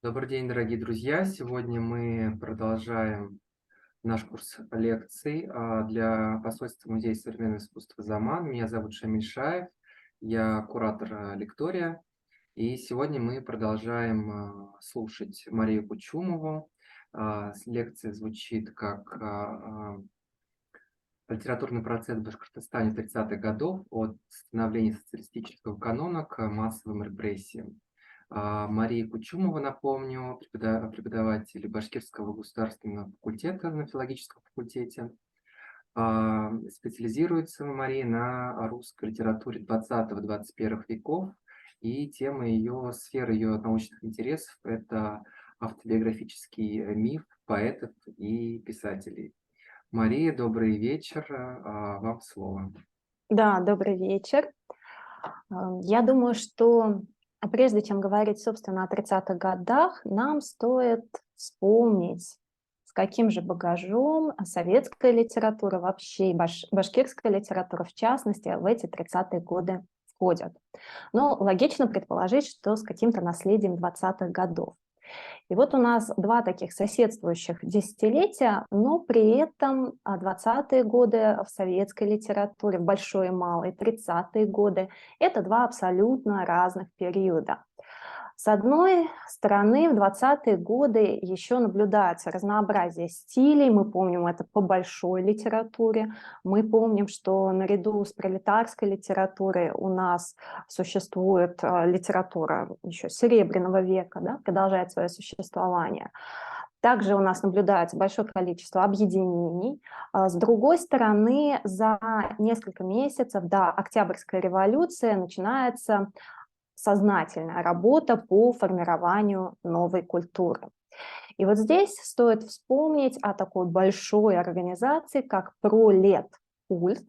Добрый день, дорогие друзья! Сегодня мы продолжаем наш курс лекций для посольства Музея современного искусства «Заман». Меня зовут Шамиль Шаев, я куратор лектория. И сегодня мы продолжаем слушать Марию Кучумову. Лекция звучит как «Литературный процесс в Башкортостане 30-х годов от становления социалистического канона к массовым репрессиям». Мария Кучумова, напомню, преподаватель Башкирского государственного факультета на филологическом факультете. Специализируется Мария на русской литературе 20-21 веков, и тема ее, сфера ее научных интересов – это автобиографический миф поэтов и писателей. Мария, добрый вечер, вам слово. Да, добрый вечер. Я думаю, что прежде чем говорить, собственно, о 30-х годах, нам стоит вспомнить, с каким же багажом советская литература вообще и башкирская литература, в частности, в эти 30-е годы входят. Но логично предположить, что с каким-то наследием 20-х годов. И вот у нас два таких соседствующих десятилетия, но при этом 20-е годы в советской литературе, в большой и малой, 30-е годы – это два абсолютно разных периода. С одной стороны, в 20-е годы еще наблюдается разнообразие стилей, мы помним это по большой литературе, мы помним, что наряду с пролетарской литературой у нас существует литература еще Серебряного века, да, продолжает свое существование. Также у нас наблюдается большое количество объединений. С другой стороны, за несколько месяцев до Октябрьской революции начинается сознательная работа по формированию новой культуры. И вот здесь стоит вспомнить о такой большой организации, как Пролеткульт,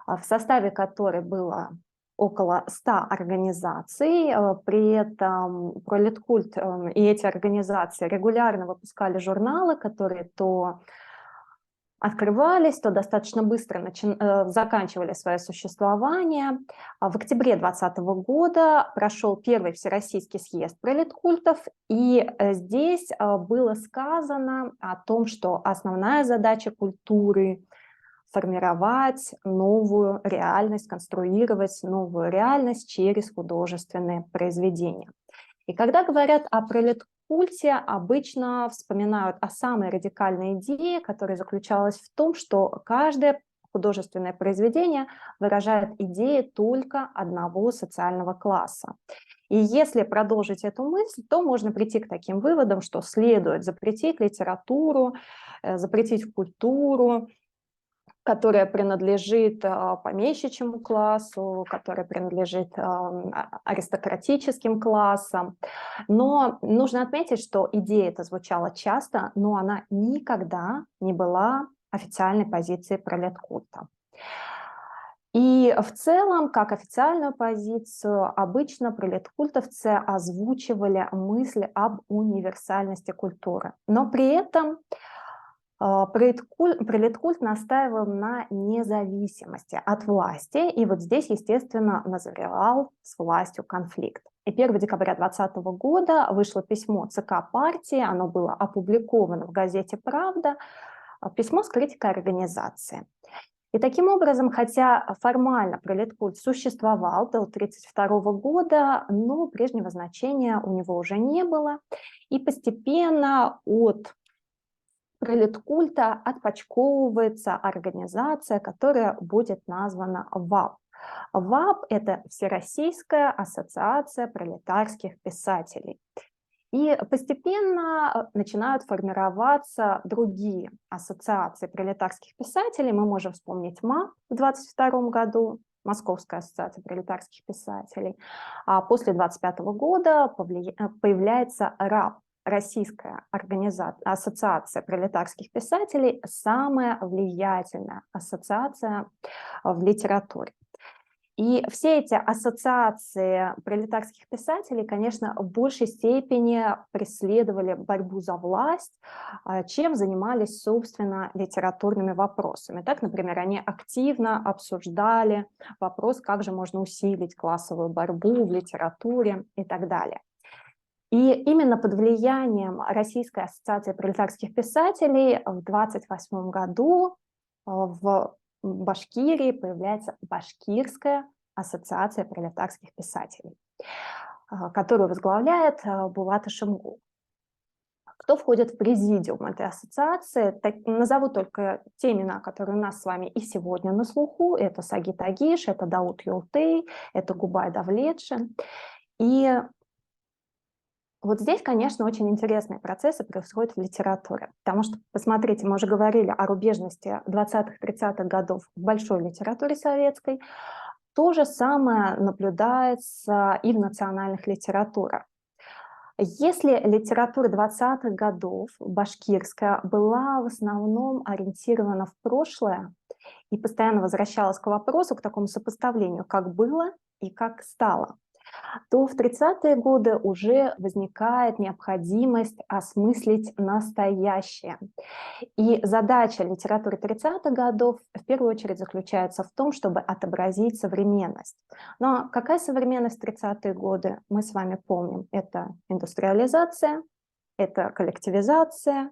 в составе которой было около 100 организаций. При этом Пролеткульт и эти организации регулярно выпускали журналы, которые то открывались, то достаточно быстро заканчивали свое существование. В октябре 2020 года прошел первый Всероссийский съезд пролеткультов, и здесь было сказано о том, что основная задача культуры – формировать новую реальность, конструировать новую реальность через художественные произведения. И когда говорят о пролеткульте, обычно вспоминают о самой радикальной идее, которая заключалась в том, что каждое художественное произведение выражает идеи только одного социального класса. И если продолжить эту мысль, то можно прийти к таким выводам, что следует запретить литературу, запретить культуру, которая принадлежит помещичьему классу, которая принадлежит аристократическим классам. Но нужно отметить, что идея эта звучала часто, но она никогда не была официальной позицией пролеткульта. И в целом, как официальную позицию, обычно пролеткультовцы озвучивали мысль об универсальности культуры. Но при этом пролеткульт настаивал на независимости от власти, и вот здесь, естественно, назревал с властью конфликт. И 1 декабря 2020 года вышло письмо ЦК партии, оно было опубликовано в газете «Правда», письмо с критикой организации. И таким образом, хотя формально пролеткульт существовал до 1932 года, но прежнего значения у него уже не было, и постепенно от пролеткульта отпочковывается организация, которая будет названа ВАП. ВАП – это Всероссийская ассоциация пролетарских писателей. И постепенно начинают формироваться другие ассоциации пролетарских писателей. Мы можем вспомнить МАП в 1922 году, Московская ассоциация пролетарских писателей. А после 1925 года появляется РАП, Российская ассоциация пролетарских писателей, самая влиятельная ассоциация в литературе. И все эти ассоциации пролетарских писателей, конечно, в большей степени преследовали борьбу за власть, чем занимались, собственно, литературными вопросами. Так, например, они активно обсуждали вопрос, как же можно усилить классовую борьбу в литературе и так далее. И именно под влиянием Российской ассоциации пролетарских писателей в 1928 году в Башкирии появляется Башкирская ассоциация пролетарских писателей, которую возглавляет Булат Ашимгул. Кто входит в президиум этой ассоциации? Назову только те имена, которые у нас с вами и сегодня на слуху. Это Сагит Агиш, это Дауд Юлтей, это Губай Давлетшин. И вот здесь, конечно, очень интересные процессы происходят в литературе, потому что, посмотрите, мы уже говорили о рубежности 20-30-х годов в большой литературе советской, то же самое наблюдается и в национальных литературах. Если литература 20-х годов башкирская была в основном ориентирована в прошлое и постоянно возвращалась к вопросу, к такому сопоставлению, как было и как стало, то в 30-е годы уже возникает необходимость осмыслить настоящее. И задача литературы 30-х годов в первую очередь заключается в том, чтобы отобразить современность. Но какая современность в 30-е годы, мы с вами помним. Это индустриализация, это коллективизация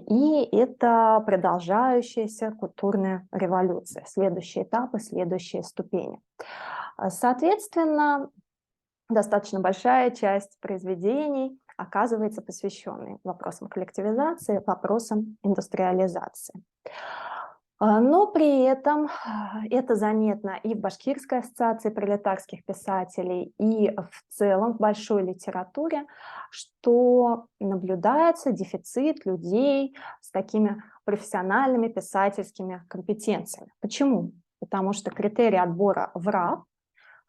и это продолжающаяся культурная революция. Следующие этапы, следующие ступени. Соответственно, достаточно большая часть произведений оказывается посвященной вопросам коллективизации, вопросам индустриализации. Но при этом это заметно и в Башкирской ассоциации пролетарских писателей, и в целом в большой литературе, что наблюдается дефицит людей с такими профессиональными писательскими компетенциями. Почему? Потому что критерий отбора в РАП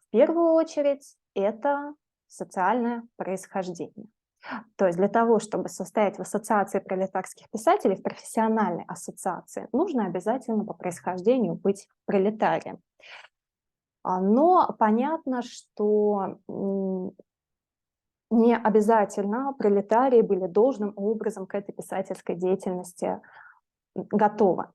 в первую очередь это социальное происхождение. То есть для того, чтобы состоять в ассоциации пролетарских писателей, в профессиональной ассоциации, нужно обязательно по происхождению быть пролетарием. Но понятно, что не обязательно пролетарии были должным образом к этой писательской деятельности готовы.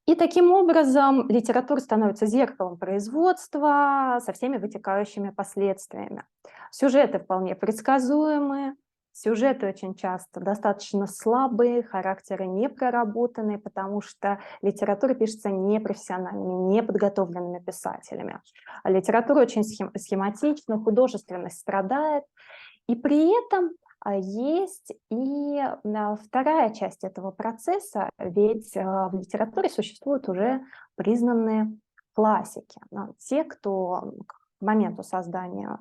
И таким образом литература становится зеркалом производства со всеми вытекающими последствиями. Сюжеты вполне предсказуемые, сюжеты очень часто достаточно слабые, характеры не проработанные, потому что литература пишется непрофессиональными, неподготовленными писателями. А литература очень схематична, художественность страдает, и при этом есть и вторая часть этого процесса, ведь в литературе существуют уже признанные классики. Те, кто к моменту создания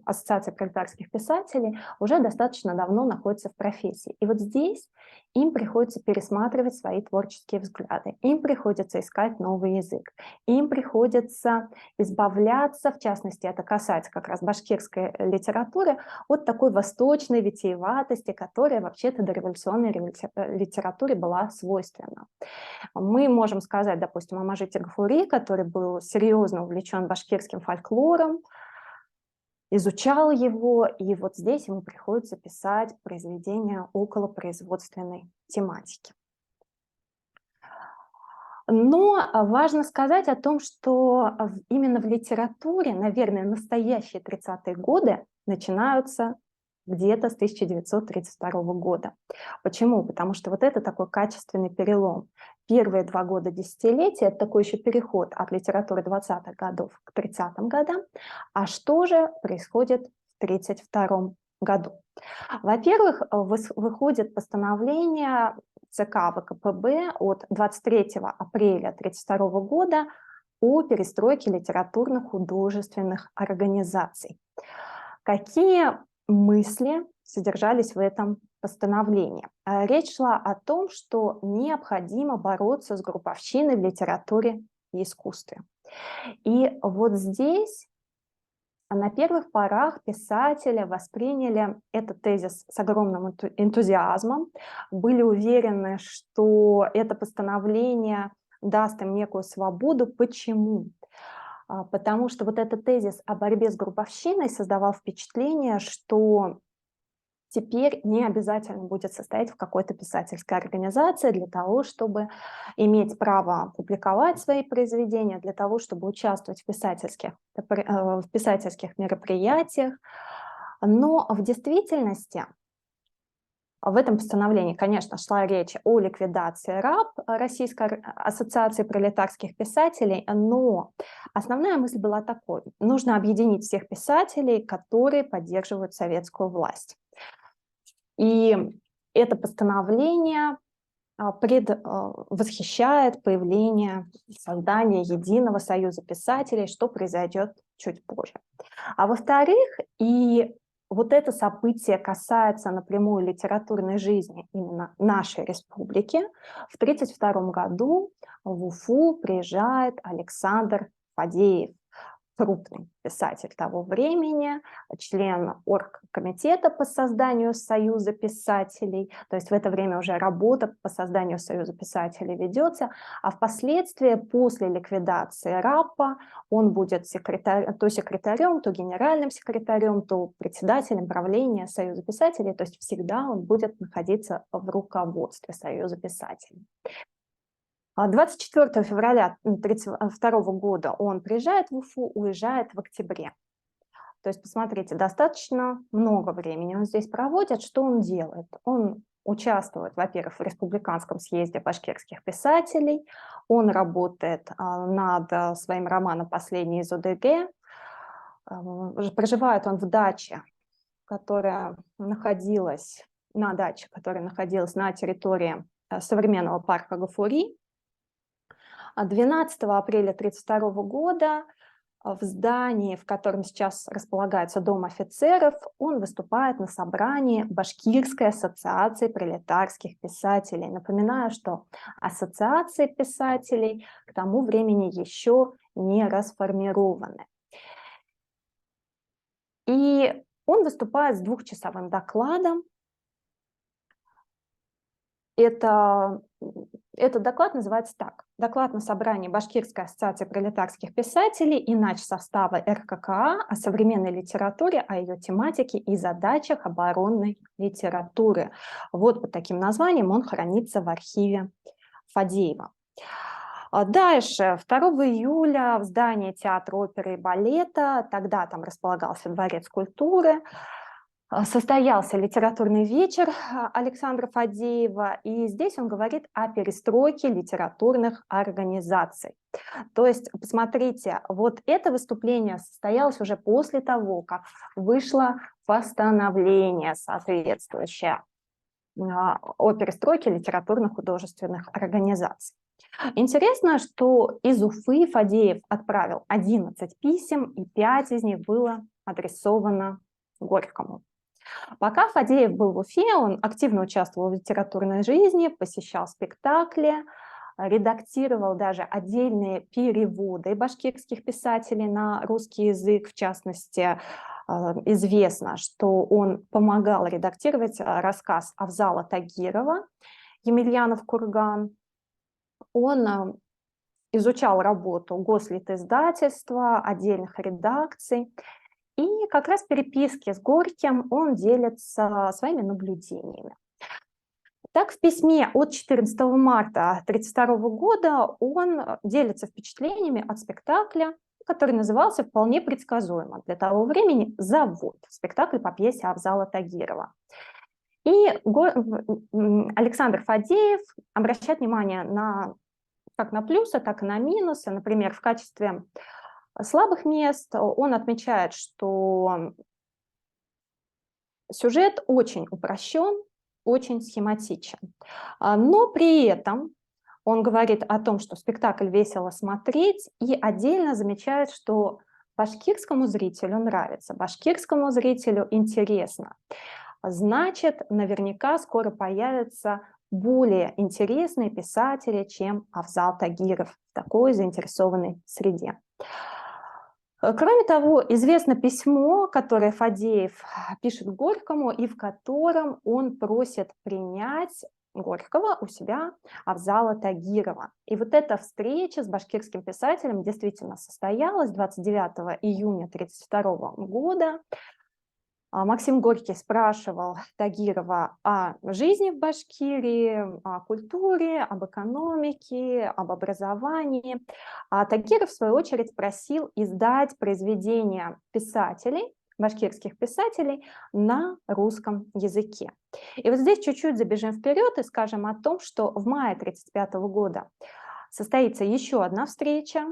Ассоциации пролетарских писателей уже достаточно давно находятся в профессии. И вот здесь им приходится пересматривать свои творческие взгляды, им приходится искать новый язык, им приходится избавляться, в частности, это касается как раз башкирской литературы, от такой восточной витиеватости, которая вообще-то дореволюционной литературе была свойственна. Мы можем сказать, допустим, о Мажите Гафури, который был серьезно увлечен башкирским фольклором, изучал его, и вот здесь ему приходится писать произведения околопроизводственной тематики. Но важно сказать о том, что именно в литературе, наверное, настоящие 30-е годы начинаются где-то с 1932 года. Почему? Потому что вот это такой качественный перелом. Первые 2 года десятилетия – это такой еще переход от литературы 20-х годов к 30-м годам. А что же происходит в 1932 году? Во-первых, выходит постановление ЦК ВКПБ от 23 апреля 1932 года о перестройке литературно-художественных организаций. Какие мысли содержались в этом постановлении? Речь шла о том, что необходимо бороться с групповщиной в литературе и искусстве. И вот здесь на первых порах писатели восприняли этот тезис с огромным энтузиазмом, были уверены, что это постановление даст им некую свободу. Почему? Потому что вот этот тезис о борьбе с групповщиной создавал впечатление, что теперь не обязательно будет состоять в какой-то писательской организации для того, чтобы иметь право публиковать свои произведения, для того, чтобы участвовать в писательских мероприятиях. Но в действительности в этом постановлении, конечно, шла речь о ликвидации РАП, Российской ассоциации пролетарских писателей, но основная мысль была такой: нужно объединить всех писателей, которые поддерживают советскую власть. И это постановление восхищает появление создания единого союза писателей, что произойдет чуть позже. А во-вторых, и вот это событие касается напрямую литературной жизни именно нашей республики. В 1932 году в Уфу приезжает Александр Фадеев, крупный писатель того времени, член оргкомитета по созданию Союза писателей, то есть в это время уже работа по созданию Союза писателей ведется, а впоследствии, после ликвидации РАПа, он будет то секретарем, то генеральным секретарем, то председателем правления Союза писателей, то есть всегда он будет находиться в руководстве Союза писателей. 24 февраля 1932 года он приезжает в Уфу, уезжает в октябре. То есть, посмотрите, достаточно много времени он здесь проводит. Что он делает? Он участвует, во-первых, в Республиканском съезде башкирских писателей, он работает над своим романом «Последний из ОДГ», проживает он в даче, которая находилась на территории современного парка Гафури. 12 апреля 1932 года в здании, в котором сейчас располагается Дом офицеров, он выступает на собрании Башкирской ассоциации пролетарских писателей. Напоминаю, что ассоциации писателей к тому времени еще не расформированы. И он выступает с двухчасовым докладом. Этот доклад называется так: «Доклад на собрании Башкирской ассоциации пролетарских писателей и начсостава РККА о современной литературе, о ее тематике и задачах оборонной литературы». Вот под таким названием он хранится в архиве Фадеева. Дальше, 2 июля в здании Театра оперы и балета, тогда там располагался Дворец культуры, состоялся литературный вечер Александра Фадеева, и здесь он говорит о перестройке литературных организаций. То есть, посмотрите, вот это выступление состоялось уже после того, как вышло постановление соответствующее о перестройке литературно-художественных организаций. Интересно, что из Уфы Фадеев отправил 11 писем, и 5 из них было адресовано Горькому. Пока Фадеев был в Уфе, он активно участвовал в литературной жизни, посещал спектакли, редактировал даже отдельные переводы башкирских писателей на русский язык. В частности, известно, что он помогал редактировать рассказ Авзала Тагирова «Емельянов курган». Он изучал работу Гослитиздательства, отдельных редакций. И как раз в переписке с Горьким он делится своими наблюдениями. Так, в письме от 14 марта 1932 года он делится впечатлениями от спектакля, который назывался вполне предсказуемо для того времени «Завод», спектакль по пьесе Авзала Тагирова. И Александр Фадеев обращает внимание как на плюсы, так и на минусы. Например, в качестве слабых мест он отмечает, что сюжет очень упрощен, очень схематичен. Но при этом он говорит о том, что спектакль весело смотреть, и отдельно замечает, что башкирскому зрителю нравится, башкирскому зрителю интересно. Значит, наверняка скоро появятся более интересные писатели, чем Авзал Тагиров в такой заинтересованной среде. Кроме того, известно письмо, которое Фадеев пишет Горькому, и в котором он просит принять Горького у себя Авзала Тагирова. И вот эта встреча с башкирским писателем действительно состоялась 29 июня 1932 года. Максим Горький спрашивал Тагирова о жизни в Башкирии, о культуре, об экономике, об образовании. А Тагиров, в свою очередь, просил издать произведения писателей, башкирских писателей на русском языке. И вот здесь чуть-чуть забежим вперед и скажем о том, что в мае 1935 года состоится еще одна встреча,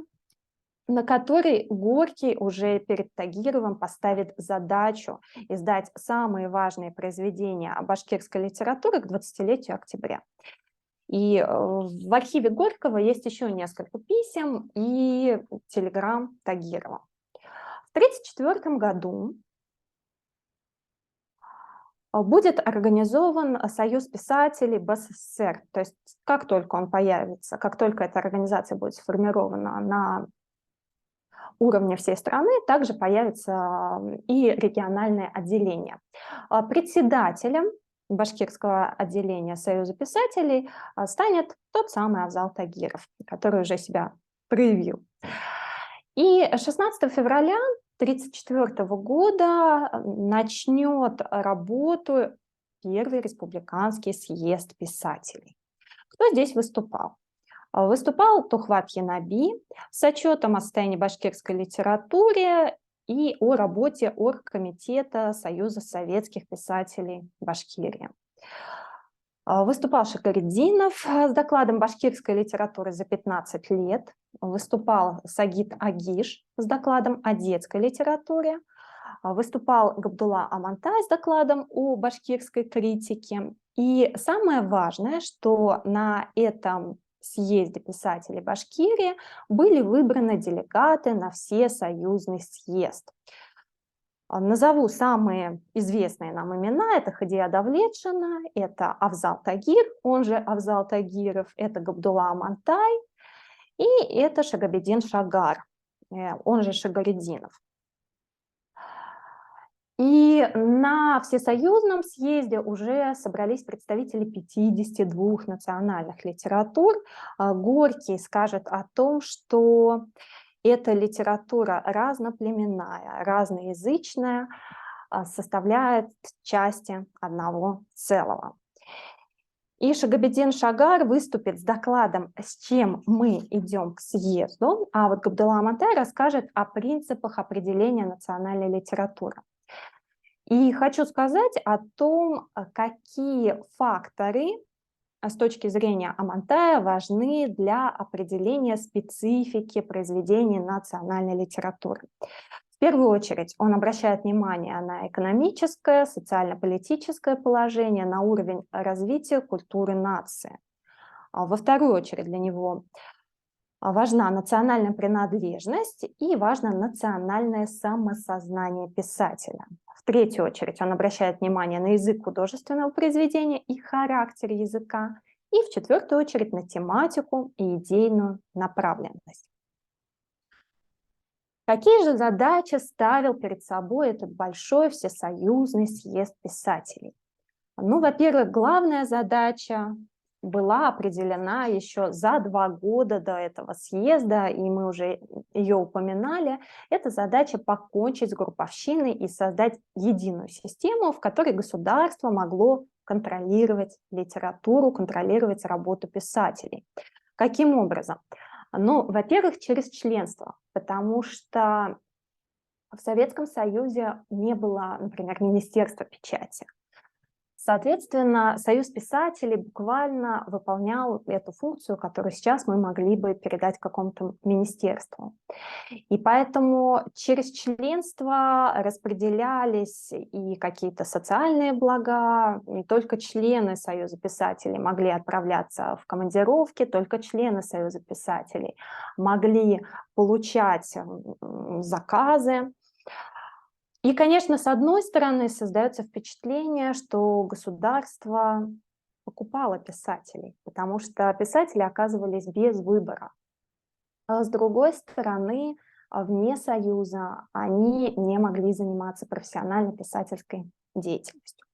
на которой Горький уже перед Тагировым поставит задачу издать самые важные произведения башкирской литературы к 20-летию октября. И в архиве Горького есть еще несколько писем и телеграмм Тагирова. В 1934 году будет организован Союз писателей БССР. То есть как только он появится, как только эта организация будет сформирована на уровне всей страны, также появится и региональное отделение. Председателем башкирского отделения Союза писателей станет тот самый Авзал Тагиров, который уже себя проявил. И 16 февраля 1934 года начнет работу Первый республиканский съезд писателей. Кто здесь выступал? Выступал Тухват Янаби с отчетом о состоянии башкирской литературы и о работе оргкомитета Союза советских писателей Башкирии. Выступал Шакариддинов с докладом башкирской литературы за 15 лет. Выступал Сагит Агиш с докладом о детской литературе. Выступал Габдулла Амантай с докладом о башкирской критике. И самое важное, что на этом съезде писателей Башкирии были выбраны делегаты на всесоюзный съезд. Назову самые известные нам имена. Это Хадия Давлетшина, это Авзал Тагир, он же Авзал Тагиров, это Габдулла Амантай и это Шагабеддин Шагар, он же Шагариддинов. И на всесоюзном съезде уже собрались представители 52 национальных литератур. Горький скажет о том, что эта литература разноплеменная, разноязычная, составляет части одного целого. И Шагабеддин Шагар выступит с докладом, с чем мы идем к съезду, а вот Габдулла Амантай расскажет о принципах определения национальной литературы. И хочу сказать о том, какие факторы с точки зрения Амантая важны для определения специфики произведений национальной литературы. В первую очередь он обращает внимание на экономическое, социально-политическое положение, на уровень развития культуры нации. Во вторую очередь для него важна национальная принадлежность и важно национальное самосознание писателя. В третью очередь он обращает внимание на язык художественного произведения и характер языка. И в четвертую очередь на тематику и идейную направленность. Какие же задачи ставил перед собой этот большой всесоюзный съезд писателей? Ну, во-первых, главная задача была определена еще за 2 года до этого съезда, и мы уже ее упоминали. Это задача покончить с групповщиной и создать единую систему, в которой государство могло контролировать литературу, контролировать работу писателей. Каким образом? Ну, во-первых, через членство, потому что в Советском Союзе не было, например, Министерства печати. Соответственно, Союз писателей буквально выполнял эту функцию, которую сейчас мы могли бы передать какому-то министерству. И поэтому через членство распределялись и какие-то социальные блага, не только члены Союза писателей могли отправляться в командировки, только члены Союза писателей могли получать заказы. И, конечно, с одной стороны, создается впечатление, что государство покупало писателей, потому что писатели оказывались без выбора. А с другой стороны, вне Союза они не могли заниматься профессиональной писательской деятельностью.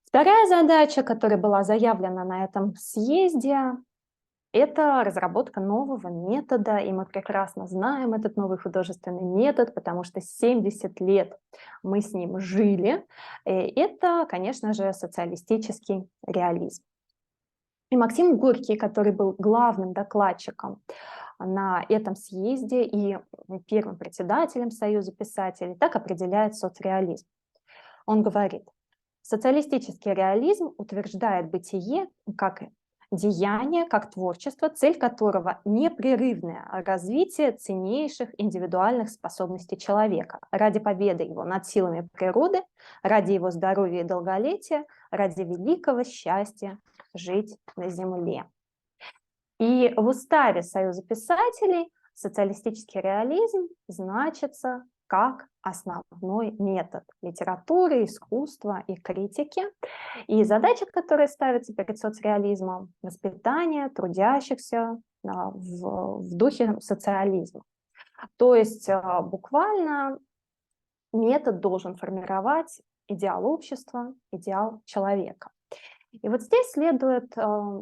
Вторая задача, которая была заявлена на этом съезде, это разработка нового метода, и мы прекрасно знаем этот новый художественный метод, потому что 70 лет мы с ним жили. Это, конечно же, социалистический реализм. И Максим Горький, который был главным докладчиком на этом съезде и первым председателем Союза писателей, так определяет соцреализм. Он говорит: социалистический реализм утверждает бытие как деяние, как творчество, цель которого непрерывное развитие ценнейших индивидуальных способностей человека ради победы его над силами природы, ради его здоровья и долголетия, ради великого счастья жить на земле. И в уставе Союза писателей социалистический реализм значится как основной метод литературы, искусства и критики. И задача, которая ставится перед соцреализмом — воспитание трудящихся в духе социализма. То есть буквально метод должен формировать идеал общества, идеал человека. И вот здесь следует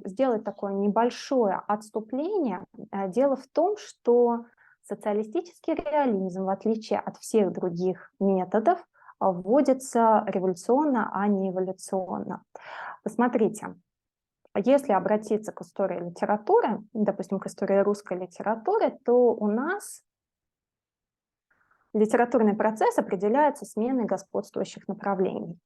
сделать такое небольшое отступление. Дело в том, что социалистический реализм, в отличие от всех других методов, вводится революционно, а не эволюционно. Посмотрите, если обратиться к истории литературы, допустим, к истории русской литературы, то у нас литературный процесс определяется сменой господствующих направлений.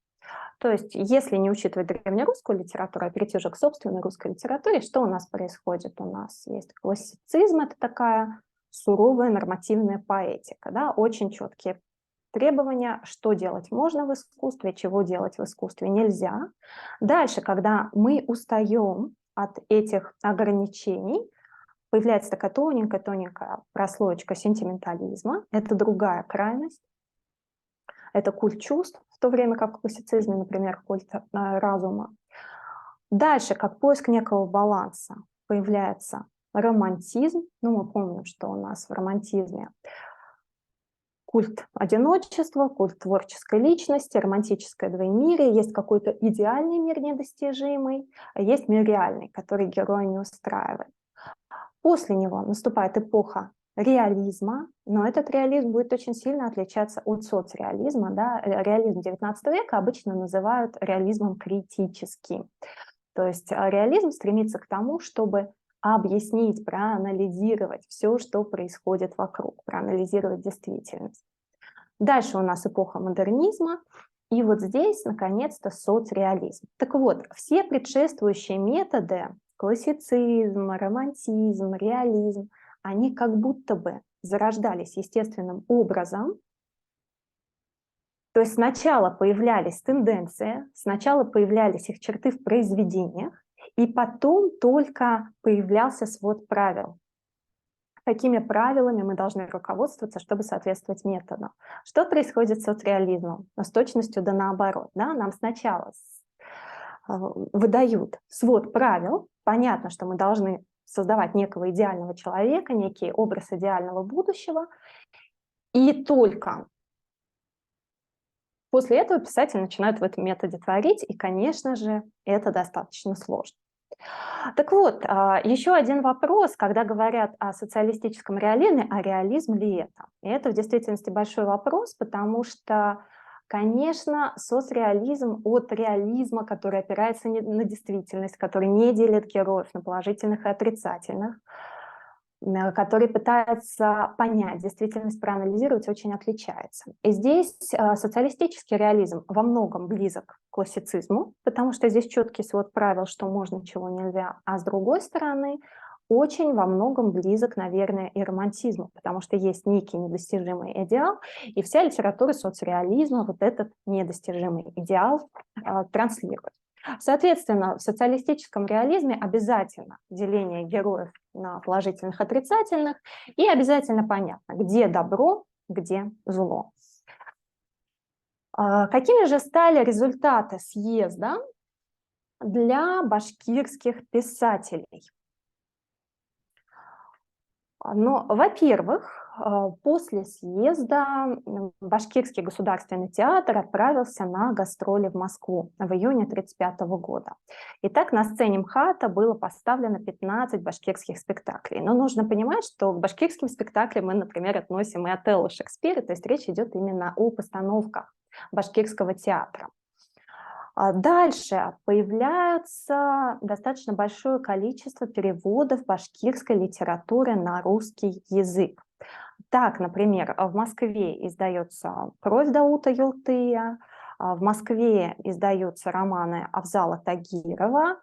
То есть, если не учитывать древнерусскую литературу, а перейти уже к собственной русской литературе, что у нас происходит? У нас есть классицизм, это такая суровая нормативная поэтика, да, очень четкие требования, что делать можно в искусстве, чего делать в искусстве нельзя. Дальше, когда мы устаем от этих ограничений, появляется такая тоненькая прослоечка сентиментализма, это другая крайность. Это культ чувств, в то время как в классицизме, например, культ разума. Дальше, как поиск некого баланса, появляется романтизм. Ну, мы помним, что у нас в романтизме культ одиночества, культ творческой личности, романтическое двоемирие. Есть какой-то идеальный мир недостижимый, а есть мир реальный, который героя не устраивает. После него наступает эпоха реализма, но этот реализм будет очень сильно отличаться от соцреализма. Да? Реализм XIX века обычно называют реализмом критическим. То есть реализм стремится к тому, чтобы объяснить, проанализировать все, что происходит вокруг, проанализировать действительность. Дальше у нас эпоха модернизма, и вот здесь, наконец-то, соцреализм. Так вот, все предшествующие методы — классицизм, романтизм, реализм — они как будто бы зарождались естественным образом. То есть сначала появлялись тенденции, сначала появлялись их черты в произведениях, и потом только появлялся свод правил. Какими правилами мы должны руководствоваться, чтобы соответствовать методу? Что происходит с соцреализмом? С точностью да наоборот. Да? Нам сначала выдают свод правил. Понятно, что мы должны создавать некого идеального человека, некий образ идеального будущего. И только после этого писатели начинают в этом методе творить, и, конечно же, это достаточно сложно. Так вот, еще один вопрос, когда говорят о социалистическом реализме, а реализм ли это? И это в действительности большой вопрос, потому что, конечно, соцреализм от реализма, который опирается на действительность, который не делит героев на положительных и отрицательных, который пытается понять действительность, проанализировать, очень отличается. И здесь социалистический реализм во многом близок к классицизму, потому что здесь четкий свод правил, что можно, чего нельзя, а с другой стороны, очень во многом близок, наверное, и романтизму, потому что есть некий недостижимый идеал, и вся литература соцреализма вот этот недостижимый идеал транслирует. Соответственно, в социалистическом реализме обязательно деление героев на положительных, отрицательных, и обязательно понятно, где добро, где зло. Какими же стали результаты съезда для башкирских писателей? Ну, во-первых, после съезда Башкирский государственный театр отправился на гастроли в Москву в июне 1935 года. Итак, на сцене МХАТа было поставлено 15 башкирских спектаклей. Но нужно понимать, что к башкирским спектаклям мы, например, относим и Отелло Шекспира, то есть речь идет именно о постановках башкирского театра. Дальше появляется достаточно большое количество переводов башкирской литературы на русский язык. Так, например, в Москве издается «Кровь» Даута Юлтыя, в Москве издаются романы Авзала Тагирова,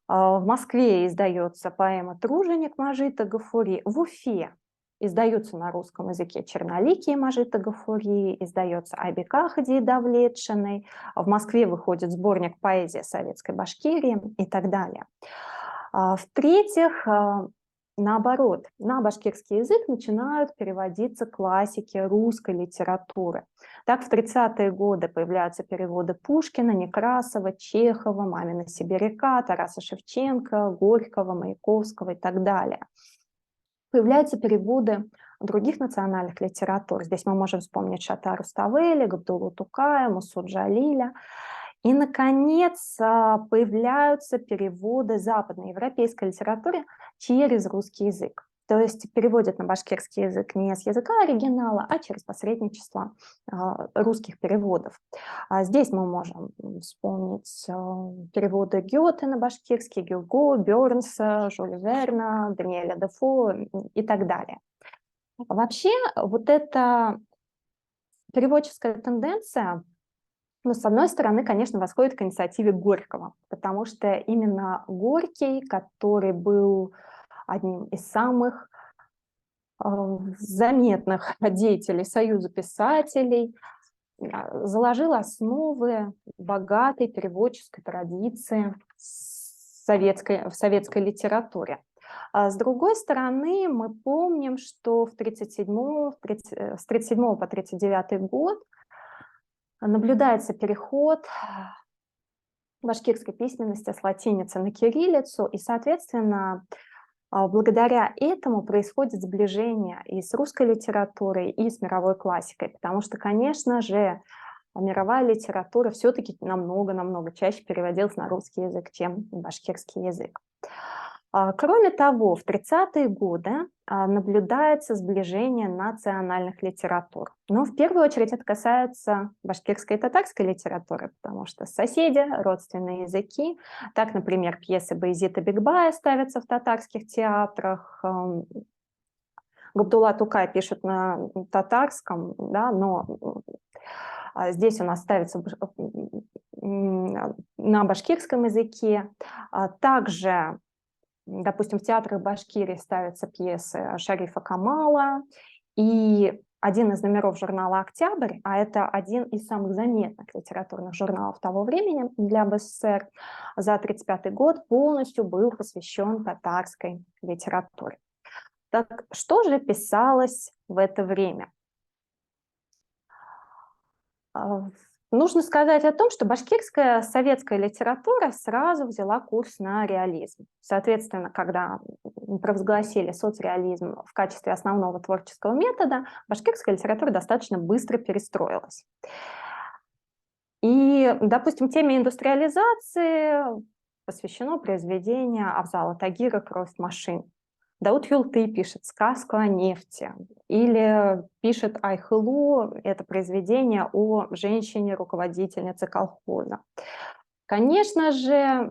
в Москве издается поэма «Труженик» Мажита Гафури, в Уфе издаются на русском языке «Черноликие» Мажита Гафури, издается «Айбека» Хадии Давлетшиной, в Москве выходит сборник «Поэзия советской Башкирии» и так далее. В-третьих, наоборот, на башкирский язык начинают переводиться классики русской литературы. Так, в 30-е годы появляются переводы Пушкина, Некрасова, Чехова, Мамина Сибиряка, Тараса Шевченко, Горького, Маяковского и так далее. Появляются переводы других национальных литератур. Здесь мы можем вспомнить Шата Руставели, Габдуллу Тукая, Мусу Джалиля. И, наконец, появляются переводы западноевропейской литературы через русский язык. То есть переводят на башкирский язык не с языка оригинала, а через посредничество русских переводов. Здесь мы можем вспомнить переводы Гёте на башкирский, Гюго, Бёрнса, Жюля Верна, Даниэля Дефо и так далее. Вообще, вот эта переводческая тенденция, ну, с одной стороны, конечно, восходит к инициативе Горького, потому что именно Горький, который был одним из самых заметных деятелей Союза писателей, заложил основы богатой переводческой традиции в советской литературе. С другой стороны, мы помним, что с 1937 по 1939 год наблюдается переход башкирской письменности с латиницы на кириллицу, и, соответственно, благодаря этому происходит сближение и с русской литературой, и с мировой классикой, потому что, конечно же, мировая литература все-таки намного-намного чаще переводилась на русский язык, чем на башкирский язык. Кроме того, в 30-е годы наблюдается сближение национальных литератур. Но в первую очередь это касается башкирской и татарской литературы, потому что соседи, родственные языки. Так, например, пьесы Баязита Бекбая ставятся в татарских театрах. Габдулла Тукай пишет на татарском, да, но здесь у нас ставится на башкирском языке. Также, допустим, в театрах Башкирии ставятся пьесы Шарифа Камала, и один из номеров журнала «Октябрь», а это один из самых заметных литературных журналов того времени для БССР, за 1935 год полностью был посвящен татарской литературе. Так что же писалось в это время? Нужно сказать о том, что башкирская советская литература сразу взяла курс на реализм. Соответственно, когда провозгласили соцреализм в качестве основного творческого метода, башкирская литература достаточно быстро перестроилась. И, допустим, теме индустриализации посвящено произведение Авзала Тагира «Кровь машин». Дауд Юлты пишет сказку о нефти, или пишет Айхылу, это произведение о женщине-руководительнице колхоза. Конечно же,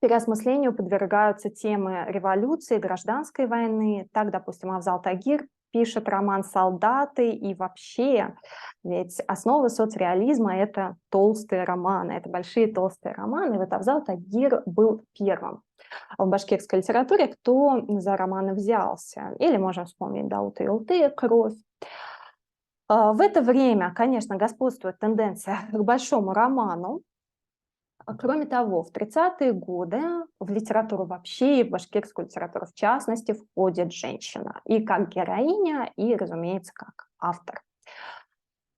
переосмыслению подвергаются темы революции, гражданской войны. Так, допустим, Авзал Тагир пишет роман «Солдаты», и вообще, ведь основа соцреализма — это толстые романы, это большие толстые романы, и вот Авзал Тагир был первым в башкирской литературе, кто за романы взялся. Или можем вспомнить Даута Юлты «Кровь». В это время, конечно, господствует тенденция к большому роману. Кроме того, в 30-е годы в литературу вообще, и в башкирскую литературу в частности, входит женщина. И как героиня, и, разумеется, как автор.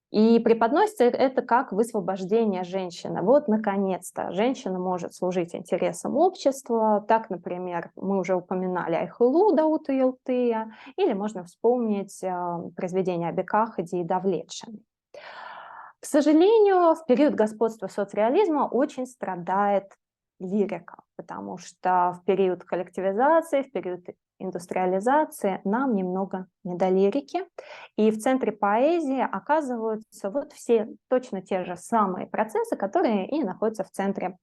И преподносится это как высвобождение женщины. Вот, наконец-то, женщина может служить интересам общества. Так, например, мы уже упоминали Айхылу Даута Юлтыя, или можно вспомнить произведение Айбека Хадии Давлетшиной. К сожалению, в период господства соцреализма очень страдает лирика, потому что в период коллективизации, в период индустриализации нам немного не до лирики. И в центре поэзии оказываются вот все точно те же самые процессы, которые и находятся в центре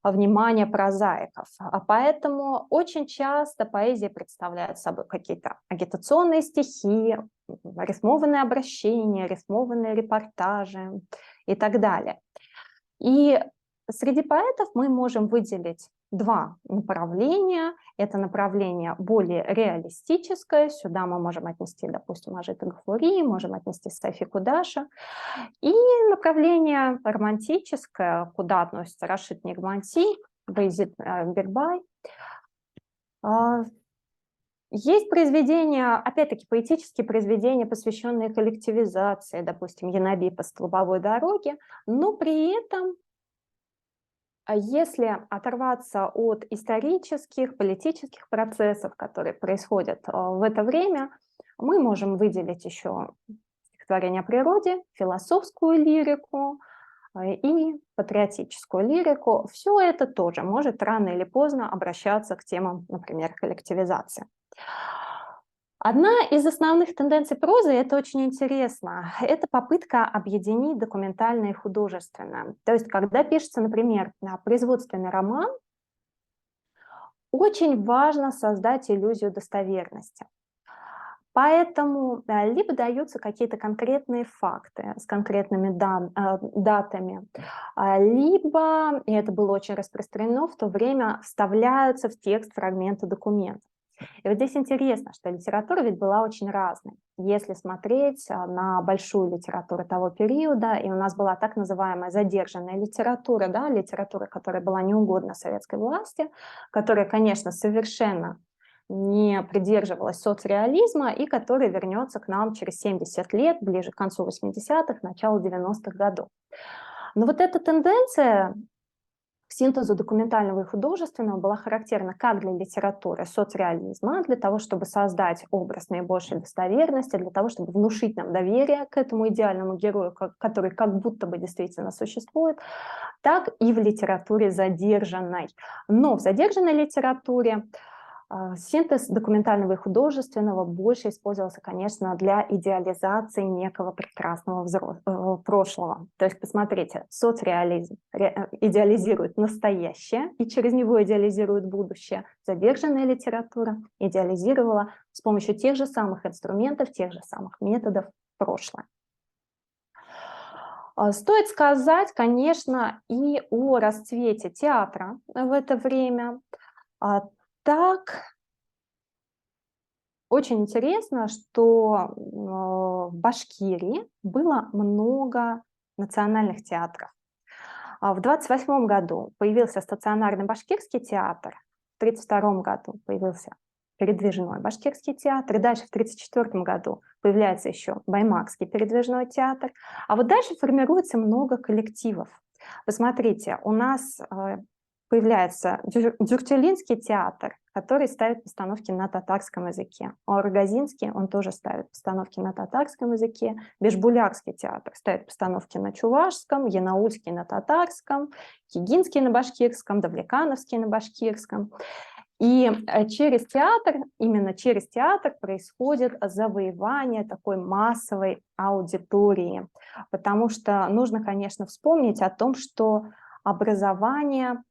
внимания прозаиков. А поэтому очень часто поэзия представляет собой какие-то агитационные стихи, рифмованные обращения, рифмованные репортажи и так далее. И среди поэтов мы можем выделить два направления. Это направление более реалистическое. Сюда мы можем отнести, допустим, Ажита Гафури, можем отнести Софи Кудаша. И направление романтическое, куда относится Рашид Нигмати, Байзит Бирбай. Есть произведения, опять-таки, поэтические произведения, посвященные коллективизации, допустим, Янаби по столбовой дороге, но при этом, если оторваться от исторических, политических процессов, которые происходят в это время, мы можем выделить еще стихотворение о природе, философскую лирику и патриотическую лирику. Все это тоже может рано или поздно обращаться к темам, например, коллективизации. Одна из основных тенденций прозы, это очень интересно, это попытка объединить документальное и художественное. То есть, когда пишется, например, производственный роман, очень важно создать иллюзию достоверности. Поэтому либо даются какие-то конкретные факты с конкретными датами, либо, и это было очень распространено в то время, вставляются в текст фрагменты документов. И вот здесь интересно, что литература ведь была очень разной. Если смотреть на большую литературу того периода, и у нас была так называемая задержанная литература, да, литература, которая была неугодна советской власти, которая, конечно, совершенно не придерживалась соцреализма и которая вернется к нам через 70 лет, ближе к концу 80-х, началу 90-х годов. Но вот эта тенденция к синтезу документального и художественного была характерна как для литературы соцреализма, для того, чтобы создать образ наибольшей достоверности, для того, чтобы внушить нам доверие к этому идеальному герою, который как будто бы действительно существует, так и в литературе задержанной. Но в задержанной литературе синтез документального и художественного больше использовался, конечно, для идеализации некого прекрасного прошлого. То есть, посмотрите, соцреализм идеализирует настоящее и через него идеализирует будущее. Задержанная литература идеализировала с помощью тех же самых инструментов, тех же самых методов прошлое. Стоит сказать, конечно, и о расцвете театра в это время. Так, очень интересно, что в Башкирии было много национальных театров. В 1928 году появился стационарный башкирский театр, в 1932 году появился передвижной башкирский театр, и дальше в 1934 году появляется еще Баймакский передвижной театр, а вот дальше формируется много коллективов. Посмотрите, у нас появляется Дюртюлинский театр, который ставит постановки на татарском языке. Оргазинский, он тоже ставит постановки на татарском языке. Бешбулякский театр ставит постановки на чувашском, Янаульский на татарском, Кигинский на башкирском, Давлекановский на башкирском. И через театр, именно через театр происходит завоевание такой массовой аудитории. Потому что нужно, конечно, вспомнить о том, что образование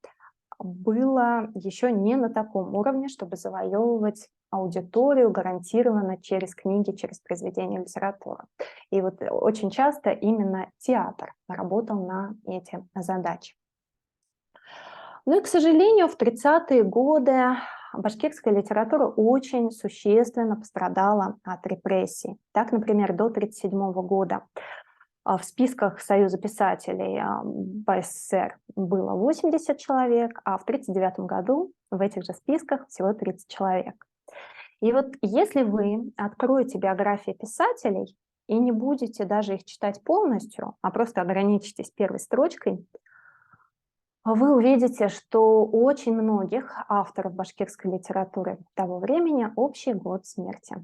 было еще не на таком уровне, чтобы завоевывать аудиторию гарантированно через книги, через произведения литературы. И вот очень часто именно театр работал на эти задачи. Ну и, к сожалению, в 30-е годы башкирская литература очень существенно пострадала от репрессий. Так, например, до 1937 года в списках Союза писателей БССР было 80 человек, а в 1939 году в этих же списках всего 30 человек. И вот если вы откроете биографии писателей и не будете даже их читать полностью, а просто ограничитесь первой строчкой, вы увидите, что у очень многих авторов башкирской литературы того времени общий год смерти.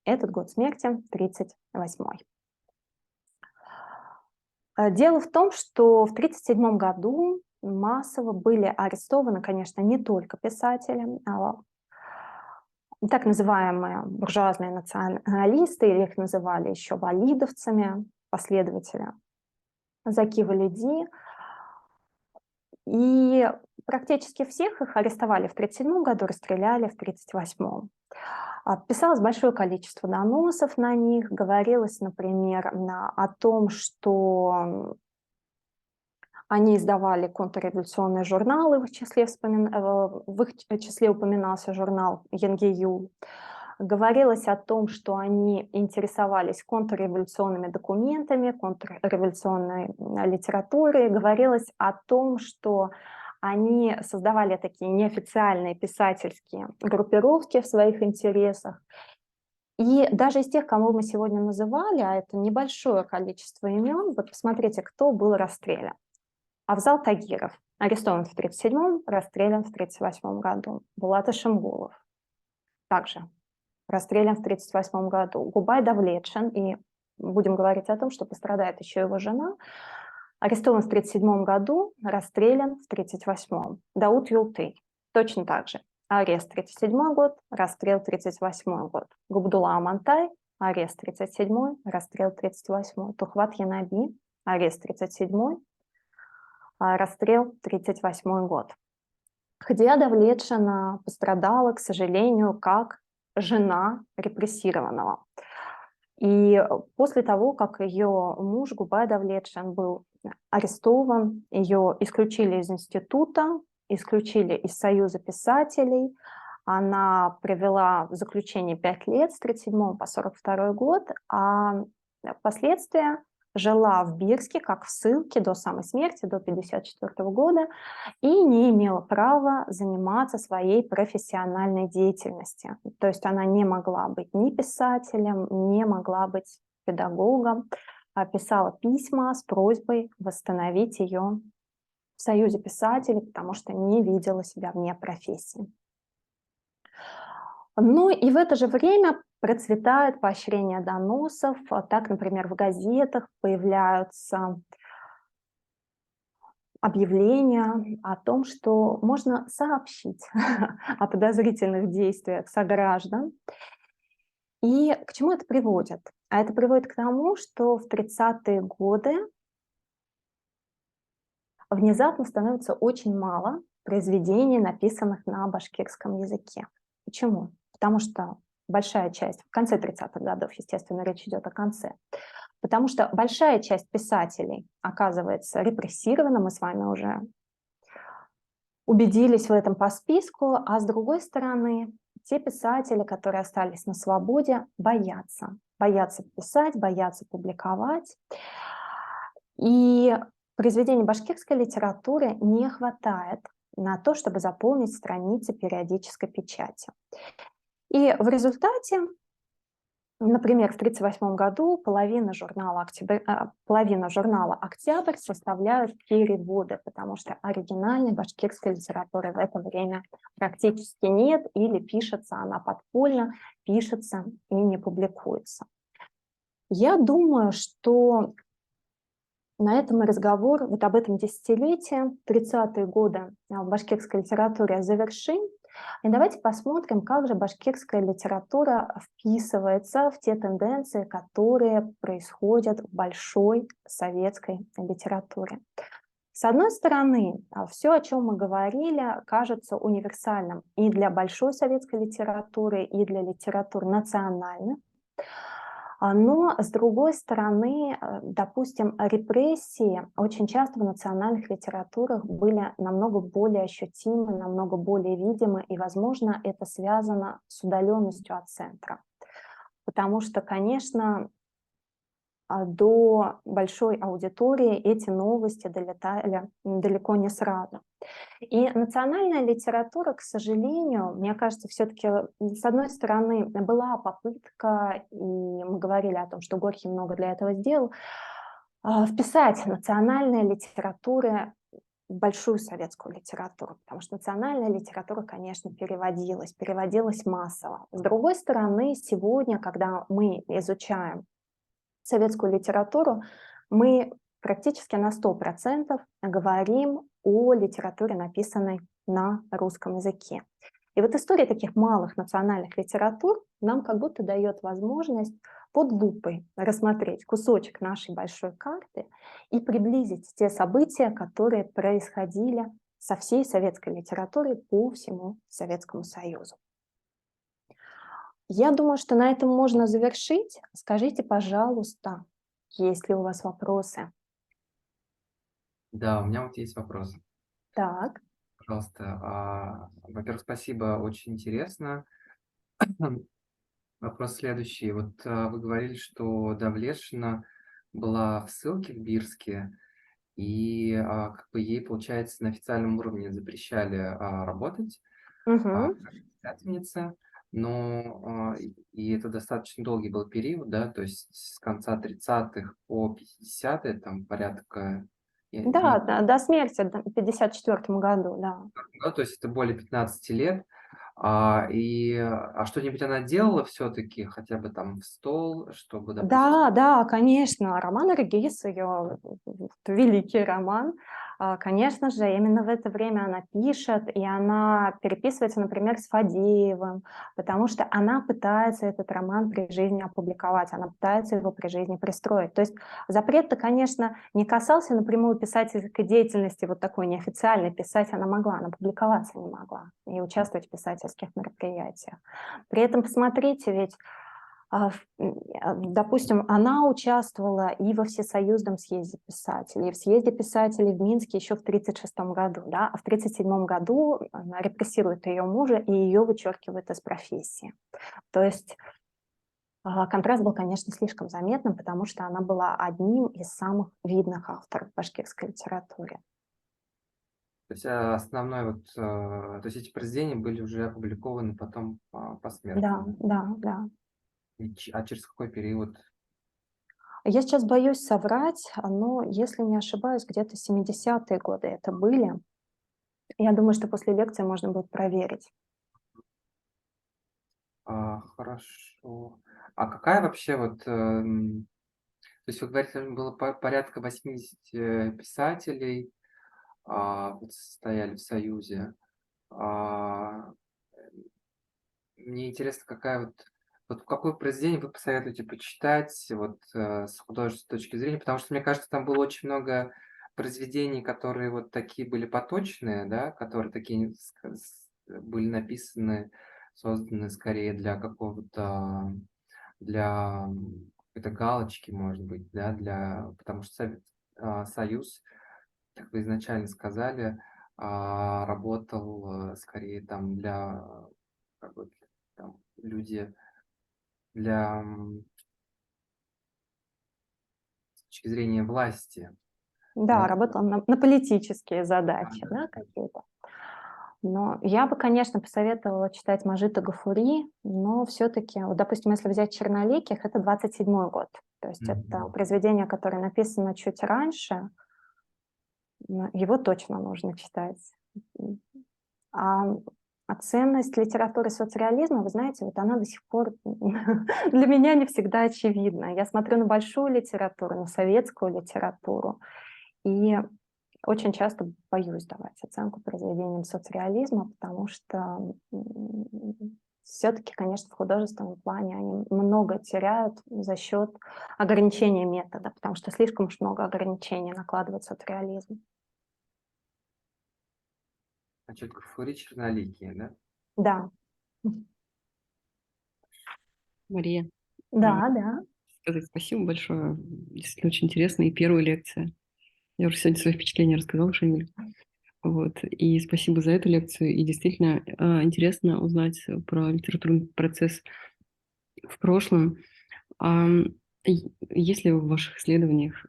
Этот год смерти 1938. Дело в том, что в 1937 году массово были арестованы, конечно, не только писатели, так называемые буржуазные националисты, или их называли еще валидовцами, последователи Заки Валиди. И практически всех их арестовали в 1937 году, расстреляли в 1938. Писалось большое количество доносов на них, говорилось, например, о том, что они издавали контрреволюционные журналы, в их числе упоминался журнал «Янгею». Говорилось о том, что они интересовались контрреволюционными документами, контрреволюционной литературой. Говорилось о том, что они создавали такие неофициальные писательские группировки в своих интересах. И даже из тех, кого мы сегодня называли, а это небольшое количество имен, вот посмотрите, кто был расстрелян. Авзал Тагиров, арестован в 1937, расстрелян в 1938 году. Булат Ишимгулов, также расстрелян в 1938 году. Губай Давлетшин, и будем говорить о том, что пострадает еще его жена, арестован в 1937 году, расстрелян в 1938. Дауд Юлтый, точно так же. Арест 1937 год, расстрел 1938 год. Губдулла Амантай, арест 1937, расстрел 1938. Тухват Янаби, арест 1937, расстрел 1938 год. Хадия Давлетшина пострадала, к сожалению, как жена репрессированного. И после того, как ее муж Губай Давлетшин был арестован, ее исключили из института, исключили из Союза писателей. Она провела в заключении 5 лет с 1937 по 1942 год, а впоследствии жила в Бирске, как в ссылке до самой смерти, до 1954 года, и не имела права заниматься своей профессиональной деятельностью. То есть она не могла быть ни писателем, не могла быть педагогом, а писала письма с просьбой восстановить ее в Союзе писателей, потому что не видела себя вне профессии. Ну и в это же время процветает поощрение доносов. Так, например, в газетах появляются объявления о том, что можно сообщить о подозрительных действиях сограждан. И к чему это приводит? А это приводит к тому, что в 30-е годы внезапно становится очень мало произведений, написанных на башкирском языке. Почему? Потому что большая часть, в конце 30-х годов, естественно, речь идет о конце, потому что большая часть писателей оказывается репрессирована, мы с вами уже убедились в этом по списку, а с другой стороны, те писатели, которые остались на свободе, боятся писать, боятся публиковать. И произведений башкирской литературы не хватает на то, чтобы заполнить страницы периодической печати. И в результате, например, в 1938 году половина журнала «Октябрь» составляют переводы, потому что оригинальной башкирской литературы в это время практически нет, или пишется она подпольно, пишется и не публикуется. Я думаю, что на этом разговор вот об этом десятилетии, 30-е годы в башкирской литературе завершим. И давайте посмотрим, как же башкирская литература вписывается в те тенденции, которые происходят в большой советской литературе. С одной стороны, все, о чем мы говорили, кажется универсальным и для большой советской литературы, и для литератур национальных. Но, с другой стороны, допустим, репрессии очень часто в национальных литературах были намного более ощутимы, намного более видимы, и, возможно, это связано с удаленностью от центра. Потому что, конечно, до большой аудитории эти новости долетали далеко не сразу. И национальная литература, к сожалению, мне кажется, все-таки, с одной стороны, была попытка, и мы говорили о том, что Горький много для этого сделал, вписать национальные литературы в большую советскую литературу, потому что национальная литература, конечно, переводилась массово. С другой стороны, сегодня, когда мы изучаем советскую литературу, мы практически на 100% говорим о литературе, написанной на русском языке. И вот история таких малых национальных литератур нам как будто дает возможность под лупой рассмотреть кусочек нашей большой карты и приблизить те события, которые происходили со всей советской литературой по всему Советскому Союзу. Я думаю, что на этом можно завершить. Скажите, пожалуйста, есть ли у вас вопросы? Да, у меня вот есть вопрос. Так. Пожалуйста, во-первых, спасибо, очень интересно. Вопрос следующий. Вот вы говорили, что Давлетшина была в ссылке в Бирске, и как бы ей, получается, на официальном уровне запрещали работать Мгм. как писательница, но и это достаточно долгий был период, да, то есть с конца 30-х по 50-е, там порядка, Да, не, до смерти, в 1954 году, да. да, то есть это более 15 лет. Что-нибудь она делала все-таки, хотя бы там в стол, чтобы, допустим... Да, да, конечно, роман Регис, ее великий роман, конечно же, именно в это время она пишет, и она переписывается, например, с Фадеевым, потому что она пытается этот роман при жизни опубликовать, она пытается его при жизни пристроить. То есть запрет-то, конечно, не касался напрямую писательской деятельности, вот такой неофициальной, писать она могла, она публиковаться не могла и участвовать в писательских мероприятиях. При этом, посмотрите, ведь допустим, она участвовала и во Всесоюзном съезде писателей, и в съезде писателей в Минске еще в 1936 году, да, а в 1937 году она репрессирует ее мужа и ее вычеркивают из профессии. То есть контраст был, конечно, слишком заметным, потому что она была одним из самых видных авторов в башкирской литературе. То есть основной вот, то есть эти произведения были уже опубликованы потом Да, посмертно. да, да. А через какой период? Я сейчас боюсь соврать, но, если не ошибаюсь, где-то 70-е годы это были. Я думаю, что после лекции можно будет проверить. Хорошо. А какая вообще вот, то есть вы говорите, было порядка 80 писателей, вот состояли в Союзе. А, Мне интересно, какая вот какое произведение вы посоветуете почитать вот, с художественной точки зрения? Потому что, мне кажется, там было очень много произведений, которые вот такие были поточные, да, которые такие были написаны, созданы скорее для какого-то, для какой-то галочки, может быть, да, потому что Союз, как вы изначально сказали, работал скорее там для как бы там люди для, с точки зрения власти, Да, да? работала на политические задачи, Да-да. да, какие-то. Но я бы, конечно, посоветовала читать Мажита Гафури, но все-таки, вот, допустим, если взять «Черноликих», это 27-й год. То есть это Мгм. произведение, которое написано чуть раньше, но его точно нужно читать. М. А, а ценность литературы соцреализма, вы знаете, вот она до сих пор для меня не всегда очевидна. Я смотрю на большую литературу, на советскую литературу, и очень часто боюсь давать оценку произведениям соцреализма, потому что все-таки, конечно, в художественном плане они много теряют за счет ограничения метода, потому что слишком уж много ограничений накладывает соцреализм. Значит, Гафури «Черноликие», да? Да, Мария, да, да. сказать спасибо большое. Действительно очень интересно. И первая лекция. Я уже сегодня свои впечатления рассказала, Шамиль. Вот. И спасибо за эту лекцию. И действительно интересно узнать про литературный процесс в прошлом. А, есть ли в ваших исследованиях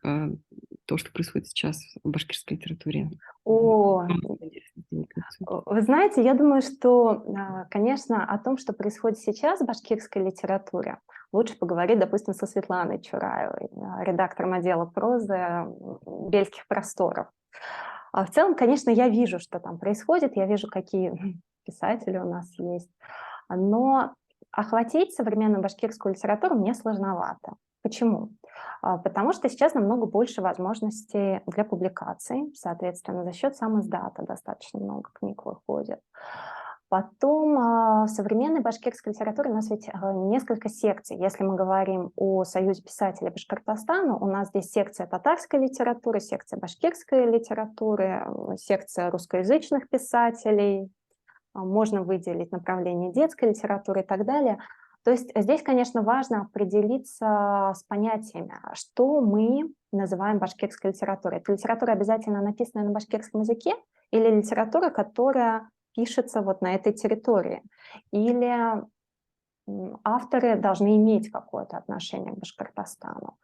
то, что происходит сейчас в башкирской литературе? О, Интересно сделать лекцию. вы знаете, я думаю, что, конечно, о том, что происходит сейчас в башкирской литературе, лучше поговорить, допустим, со Светланой Чураевой, редактором отдела прозы «Бельских просторов». А в целом, конечно, я вижу, что там происходит, я вижу, какие писатели у нас есть, но охватить современную башкирскую литературу мне сложновато. Почему? Потому что сейчас намного больше возможностей для публикаций, соответственно, за счет сам издата достаточно много книг выходит. Потом в современной башкирской литературе у нас ведь несколько секций. Если мы говорим о Союзе писателей Башкортостана, у нас здесь секция татарской литературы, секция башкирской литературы, секция русскоязычных писателей, можно выделить направление детской литературы и так далее. То есть здесь, конечно, важно определиться с понятиями, что мы называем башкирской литературой. Это литература, обязательно написанная на башкирском языке, или литература, которая пишется вот на этой территории, или авторы должны иметь какое-то отношение к Башкортостану.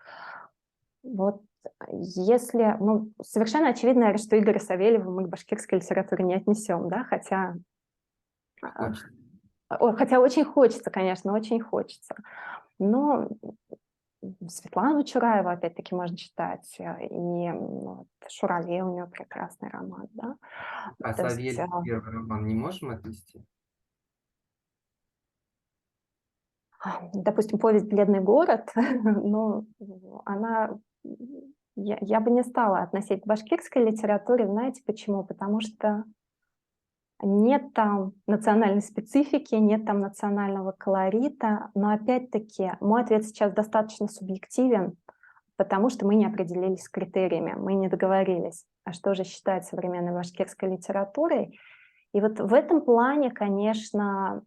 Вот если, ну, совершенно очевидно, наверное, что Игоря Савельева мы к башкирской литературе не отнесем, да, хотя очень хочется, конечно, очень хочется. Но Светлану Чураеву, опять-таки, можно читать, и вот, Шурале, у нее прекрасный роман, да. А То есть, Савельев первый роман не можем отнести? допустим, повесть «Бледный город», ну, она, я бы не стала относить к башкирской литературе, знаете почему? Потому что нет там национальной специфики, нет там национального колорита, но опять-таки мой ответ сейчас достаточно субъективен, потому что мы не определились с критериями, мы не договорились, а что же считать современной башкирской литературой. И вот в этом плане, конечно,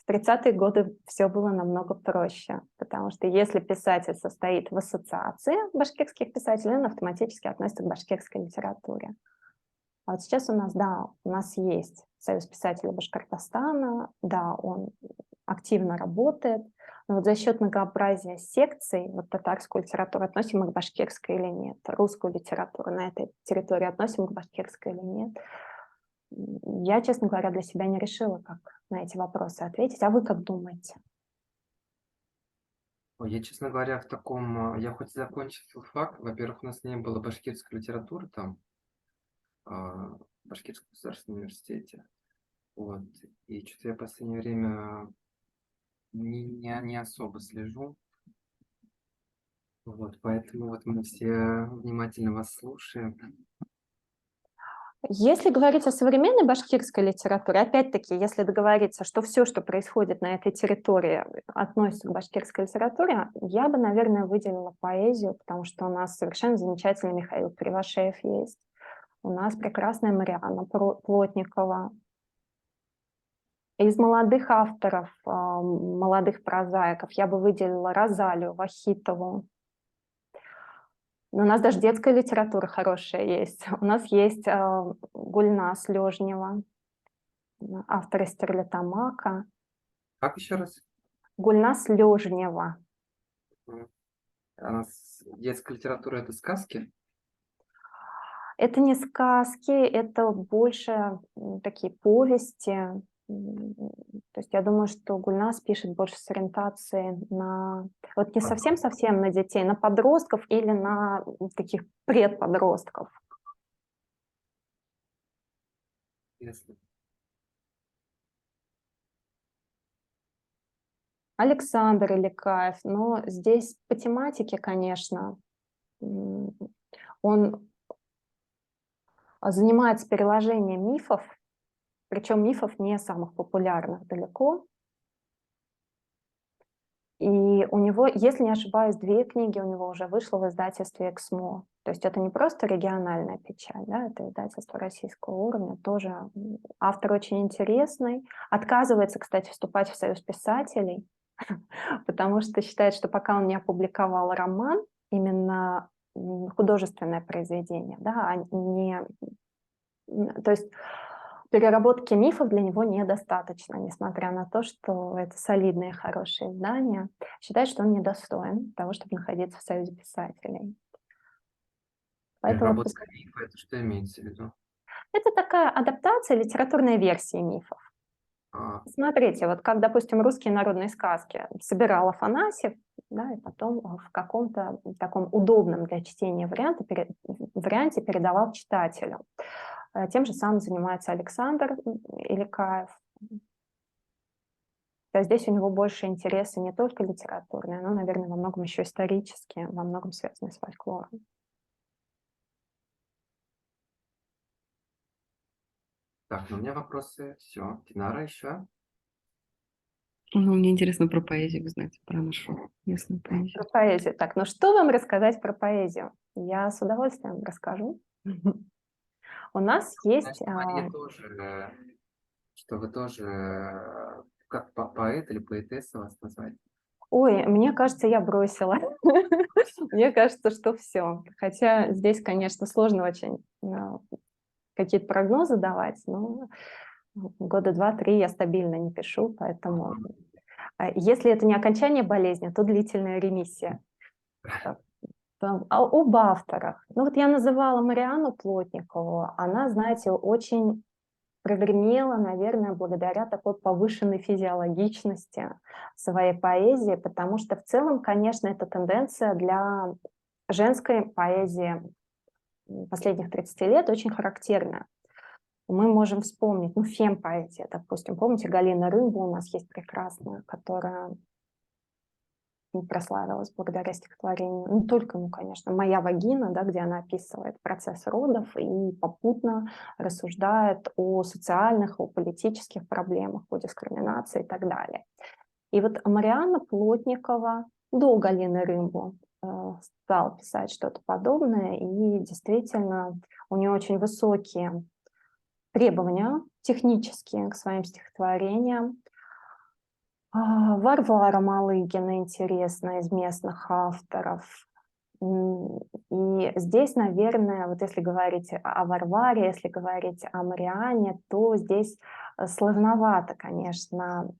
в 30-е годы все было намного проще, потому что если писатель состоит в ассоциации башкирских писателей, он автоматически относится к башкирской литературе. А вот сейчас у нас, да, у нас есть Союз писателей Башкортостана, да, он активно работает, но вот за счет многообразия секций, вот татарскую литературу относим мы к башкирской или нет, русскую литературу на этой территории относим к башкирской или нет, я, честно говоря, для себя не решила, как на эти вопросы ответить. А вы как думаете? Ой, я, честно говоря, я хоть и закончил филфак, во-первых, у нас не было башкирской литературы там, в Башкирском государственном университете. Вот. И что-то я в последнее время не особо слежу. Вот, поэтому вот мы все внимательно вас слушаем. Если говорить о современной башкирской литературе, опять-таки, если договориться, что все, что происходит на этой территории, относится к башкирской литературе, я бы, наверное, выделила поэзию, потому что у нас совершенно замечательный Михаил Кривошеев есть, у нас прекрасная Марианна Плотникова. Из молодых авторов, молодых прозаиков я бы выделила Розалию Вахитову. У нас даже детская литература хорошая есть. У нас есть Гульназ Лежнева, автор Стерлитамака. Как еще раз? Гульназ Лежнева. Детская литература — это сказки? Это не сказки, это больше такие повести. То есть я думаю, что Гульназ пишет больше с ориентацией на, вот не совсем-совсем на детей, на подростков или на таких предподростков. Ясно. Александр Иликаев, но здесь по тематике, конечно, он занимается переложением мифов, причем мифов не самых популярных далеко. И у него, если не ошибаюсь, 2 книги у него уже вышло в издательстве «Эксмо». То есть это не просто региональная печать, да, это издательство российского уровня, тоже автор очень интересный. Отказывается, кстати, вступать в Союз писателей, потому что считает, что пока он не опубликовал роман, именно художественное произведение, да, то есть переработки мифов для него недостаточно, несмотря на то, что это солидные, хорошие издания. Считает, что он недостоин того, чтобы находиться в Союзе писателей. Поэтому Переработка мифа — это что имеется в виду? это такая адаптация литературной версии мифов. Смотрите, вот как, допустим, русские народные сказки собирал Афанасьев, да, и потом в каком-то таком удобном для чтения варианте передавал читателю. Тем же самым занимается Александр Иликаев. То есть здесь у него больше интересы не только литературные, но, наверное, во многом еще исторические, во многом связанные с фольклором. Так, ну у меня вопросы. Все. Динара еще? Ну, мне интересно про поэзию узнать, про нашу местную поэзию. Про поэзию. Так, ну что вам рассказать про поэзию? Я с удовольствием расскажу. У нас есть... Значит, Мария тоже, что вы тоже как поэт или поэтесса вас назвать? Ой, мне кажется, я бросила. Мне кажется, что все. Хотя здесь, конечно, сложно очень какие-то прогнозы давать, но года 2-3 я стабильно не пишу, поэтому если это не окончание болезни, то длительная ремиссия. Об авторах. Ну вот я называла Марианну Плотникову. Она, знаете, очень прогремела, наверное, благодаря такой повышенной физиологичности своей поэзии, потому что в целом, конечно, эта тенденция для женской поэзии последних 30 лет очень характерна. Мы можем вспомнить, ну, фем-поэзия, допустим. Помните, Галина Рымба у нас есть прекрасная, которая прославилась благодаря стихотворению, ну, только, ну, конечно, «Моя вагина», да, где она описывает процесс родов и попутно рассуждает о социальных, о политических проблемах, о дискриминации и так далее. И вот Марианна Плотникова до Галины Рымбу стала писать что-то подобное, и действительно у нее очень высокие требования технические к своим стихотворениям. Варвара Малыгина интересная из местных авторов. И здесь, наверное, вот если говорить о Варваре, если говорить о Мариане, то здесь сложновато, конечно,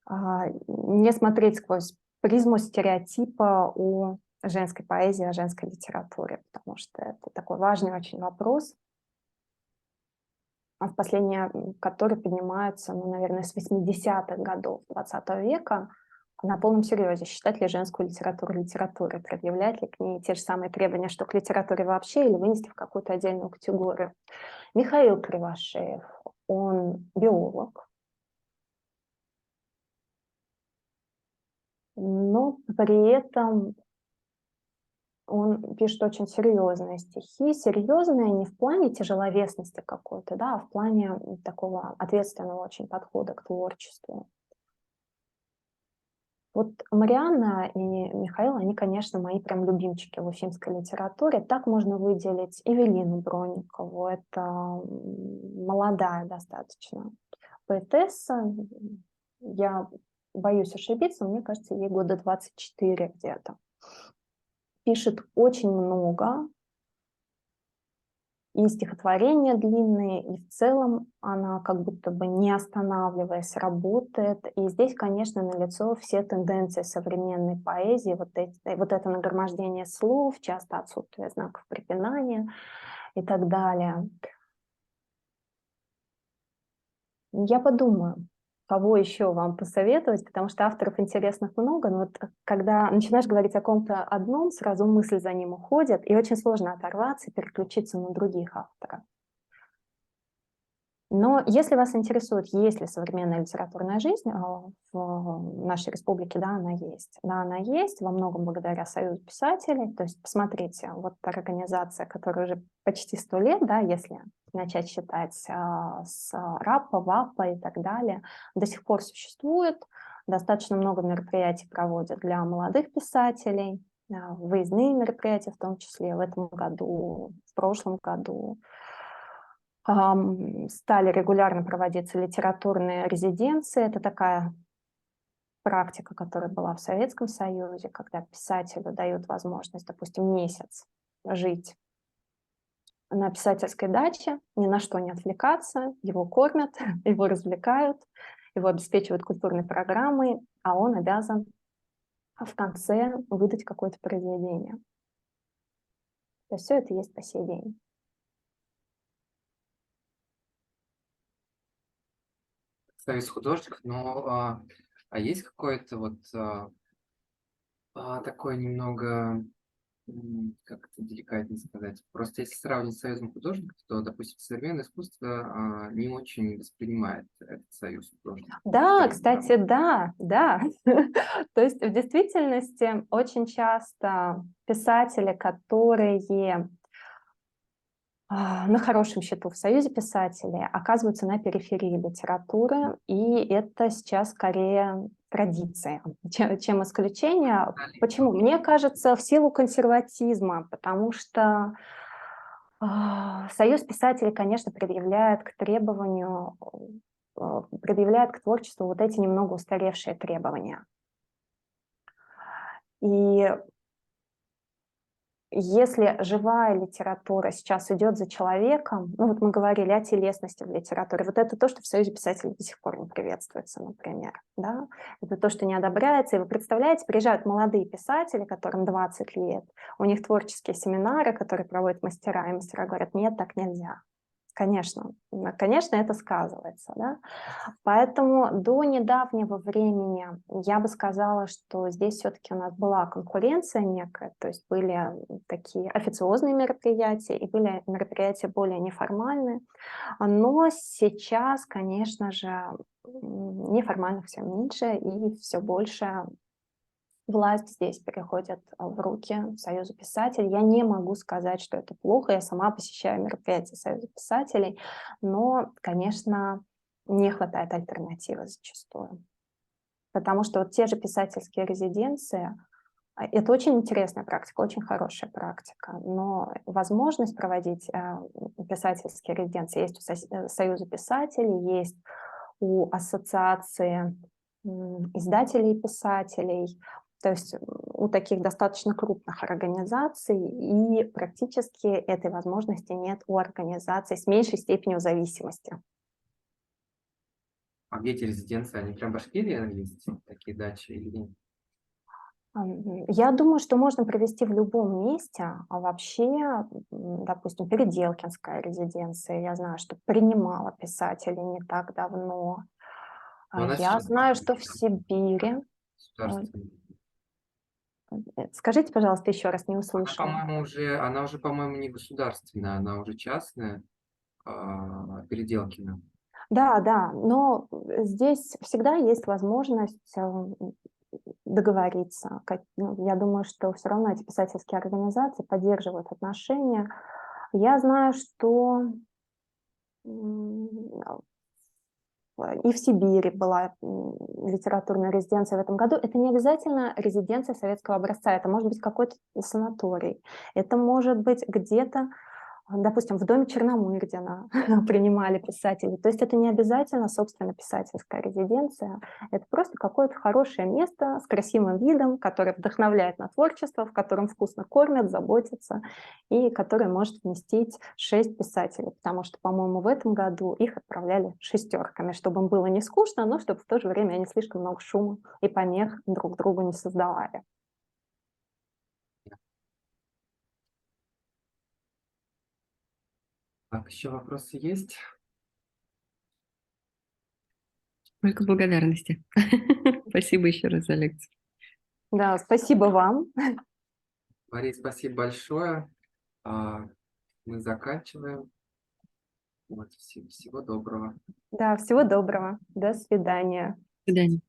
не смотреть сквозь призму стереотипа о женской поэзии, о женской литературе, потому что это такой важный очень вопрос, в последние которые поднимаются, ну, наверное, с 80-х годов 20 века на полном серьезе. Считать ли женскую литературу литературой, предъявлять ли к ней те же самые требования, что к литературе вообще, или вынести в какую-то отдельную категорию. Михаил Кривошеев, он биолог, но при этом он пишет очень серьезные стихи, серьезные не в плане тяжеловесности какой-то, да, а в плане такого ответственного очень подхода к творчеству. Вот Марианна и Михаил, они, конечно, мои прям любимчики в уфимской литературе. Так можно выделить Эвелину Бронникову. Это молодая достаточно поэтесса. Я боюсь ошибиться, мне кажется, ей года 24 где-то. Пишет очень много, и стихотворения длинные, и в целом она как будто бы не останавливаясь работает. И здесь, конечно, налицо все тенденции современной поэзии, вот это нагромождение слов, часто отсутствие знаков препинания и так далее. Я подумаю, кого еще вам посоветовать, потому что авторов интересных много, но вот когда начинаешь говорить о ком-то одном, сразу мысль за ним уходит, и очень сложно оторваться и переключиться на других авторов. Но если вас интересует, есть ли современная литературная жизнь в нашей республике, да, она есть. Да, она есть, во многом благодаря Союзу писателей. То есть посмотрите, вот организация, которая уже почти 100 лет, да, если начать считать с РАПа, ВАПа и так далее, до сих пор существует. Достаточно много мероприятий проводят для молодых писателей, выездные мероприятия в том числе в этом году, в прошлом году. Стали регулярно проводиться литературные резиденции. Это такая практика, которая была в Советском Союзе, когда писателю дают возможность, допустим, месяц жить на писательской даче, ни на что не отвлекаться, его кормят, его развлекают, его обеспечивают культурной программой, а он обязан в конце выдать какое-то произведение. То есть все это есть по сей день. Союз художников, но есть какое-то вот такое немного как это деликатнее сказать, просто если сравнивать с союзом художников, то, допустим, современное искусство не очень воспринимает этот союз художников. Да, Скажем так. кстати, да, да. То есть в действительности очень часто писатели, которые на хорошем счету в Союзе писателей, оказываются на периферии литературы, и это сейчас скорее традиция, чем исключение. Почему? Мне кажется, в силу консерватизма, потому что Союз писателей, конечно, предъявляет к творчеству вот эти немного устаревшие требования. И если живая литература сейчас идет за человеком, ну вот мы говорили о телесности в литературе, вот это то, что в Союзе писателей до сих пор не приветствуется, например, да? Это то, что не одобряется. И вы представляете, приезжают молодые писатели, которым 20 лет, у них творческие семинары, которые проводят мастера, и мастера говорят, нет, так нельзя. Конечно, это сказывается, да? Поэтому до недавнего времени я бы сказала, что здесь все-таки у нас была конкуренция некая, то есть были такие официозные мероприятия и были мероприятия более неформальные, но сейчас, конечно же, неформальных все меньше и все больше власть здесь переходит в руки Союза писателей. Я не могу сказать, что это плохо. Я сама посещаю мероприятия Союза писателей, но, конечно, не хватает альтернативы зачастую. Потому что вот те же писательские резиденции, это очень интересная практика, очень хорошая практика, но возможность проводить писательские резиденции есть у Союза писателей, есть у Ассоциации издателей и писателей, то есть у таких достаточно крупных организаций, и практически этой возможности нет у организаций с меньшей степенью зависимости. А где эти резиденции? Они прям в Башкирии есть, такие дачи или нет? Я думаю, что можно провести в любом месте, а вообще, допустим, Переделкинская резиденция, я знаю, что принимала писателей не так давно. Но она Я сейчас знаю, что в Сибири. государственная. Скажите, пожалуйста, еще раз, не услышала. Она уже, по-моему, не государственная, она уже частная, Переделкина. Да, да, но здесь всегда есть возможность договориться. Я думаю, что все равно эти писательские организации поддерживают отношения. Я знаю, что и в Сибири была литературная резиденция в этом году. Это не обязательно резиденция советского образца, это может быть какой-то санаторий, это может быть где-то, допустим, в доме Черномырдина принимали писателей. То есть это не обязательно, собственно, писательская резиденция. Это просто какое-то хорошее место с красивым видом, которое вдохновляет на творчество, в котором вкусно кормят, заботятся, и которое может вместить 6 писателей. Потому что, по-моему, в этом году их отправляли 6, чтобы им было не скучно, но чтобы в то же время они слишком много шума и помех друг другу не создавали. Так, еще вопросы есть? Только благодарности. Спасибо еще раз за лекцию. Да, спасибо вам. Мария, спасибо большое. Мы заканчиваем. Вот, всего доброго. Да, всего доброго. До свидания. До свидания.